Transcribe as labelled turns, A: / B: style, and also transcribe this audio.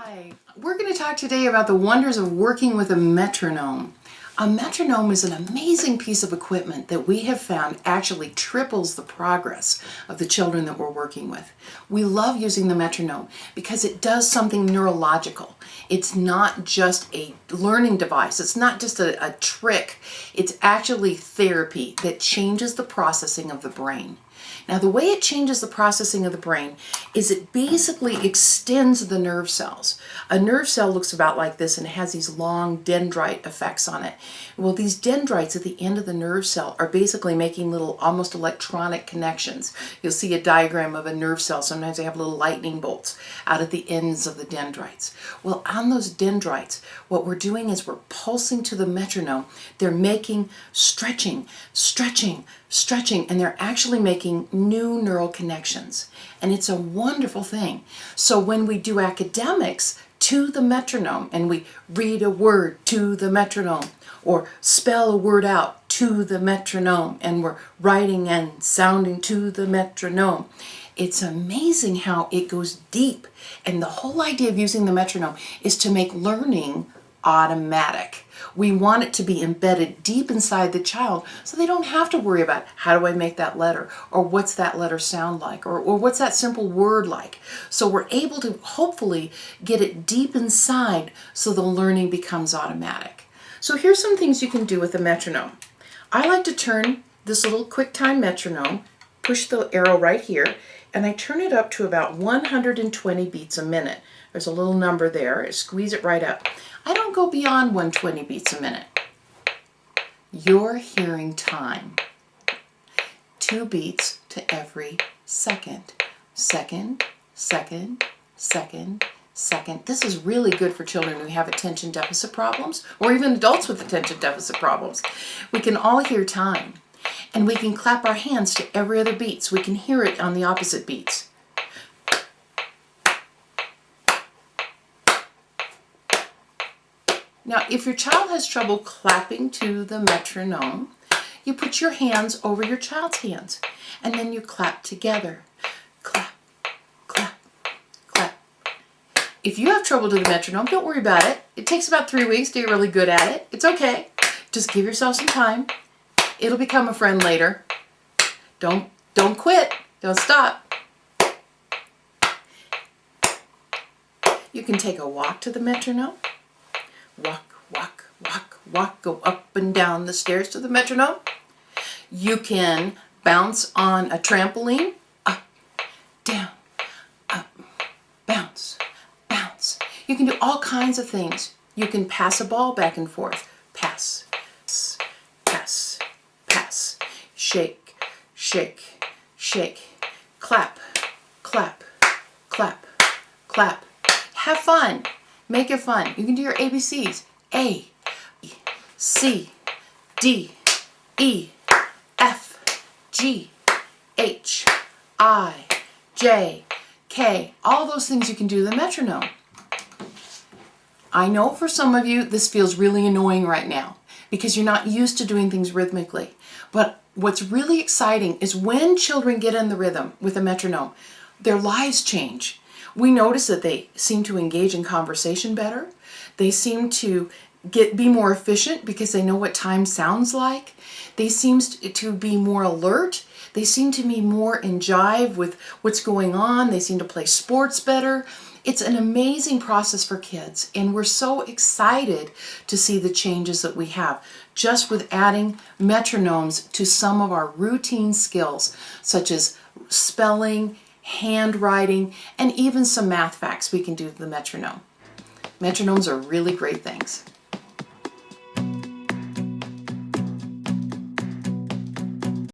A: Hi, we're going to talk today about the wonders of working with a metronome. A metronome is an amazing piece of equipment that we have found actually triples the progress of the children that we're working with. We love using the metronome because it does something neurological. It's not just a learning device. It's not just a trick. It's actually therapy that changes the processing of the brain. Now, the way it changes the processing of the brain is it basically extends the nerve cells. A nerve cell looks about like this and it has these long dendrite effects on it. Well, these dendrites at the end of the nerve cell are basically making little almost electronic connections. You'll see a diagram of a nerve cell. Sometimes they have little lightning bolts out at the ends of the dendrites. Well, on those dendrites, what we're doing is we're pulsing to the metronome. They're making stretching, and they're actually making new neural connections. And it's a wonderful thing. So when we do academics to the metronome and we read a word to the metronome or spell a word out to the metronome and we're writing and sounding to the metronome, it's amazing how it goes deep. And the whole idea of using the metronome is to make learning automatic. We want it to be embedded deep inside the child so they don't have to worry about how do I make that letter, or what's that letter sound like, or what's that simple word like. So we're able to hopefully get it deep inside so the learning becomes automatic. So here's some things you can do with a metronome. I like to turn this little QuickTime metronome, push the arrow right here, and I turn it up to about 120 beats a minute. There's a little number there. I squeeze it right up. I don't go beyond 120 beats a minute. You're hearing time. 2 beats to every second. Second, second, second, second. This is really good for children who have attention deficit problems, or even adults with attention deficit problems. We can all hear time. And we can clap our hands to every other beat so we can hear it on the opposite beats. Now, if your child has trouble clapping to the metronome, you put your hands over your child's hands, and then you clap together. Clap, clap, clap. If you have trouble to the metronome, don't worry about it. It takes about 3 weeks to get really good at it. It's okay. Just give yourself some time. It'll become a friend later. Don't quit. Don't stop. You can take a walk to the metronome. Walk, walk, walk, walk. Go up and down the stairs to the metronome. You can bounce on a trampoline. Up, down, up, bounce, bounce. You can do all kinds of things. You can pass a ball back and forth. Pass, pass, pass. Shake, shake, shake. Clap, clap, clap, clap. Have fun. Make it fun. You can do your ABCs. A, C, D, E, F, G, H, I, J, K. All those things you can do the metronome. I know for some of you this feels really annoying right now because you're not used to doing things rhythmically. But what's really exciting is when children get in the rhythm with a metronome, their lives change. We notice that they seem to engage in conversation better. They seem to be more efficient because they know what time sounds like. They seem to be more alert. They seem to be more in jive with what's going on. They seem to play sports better. It's an amazing process for kids, and we're so excited to see the changes that we have just with adding metronomes to some of our routine skills, such as spelling, handwriting, and even some math facts we can do with the metronome. Metronomes are really great things.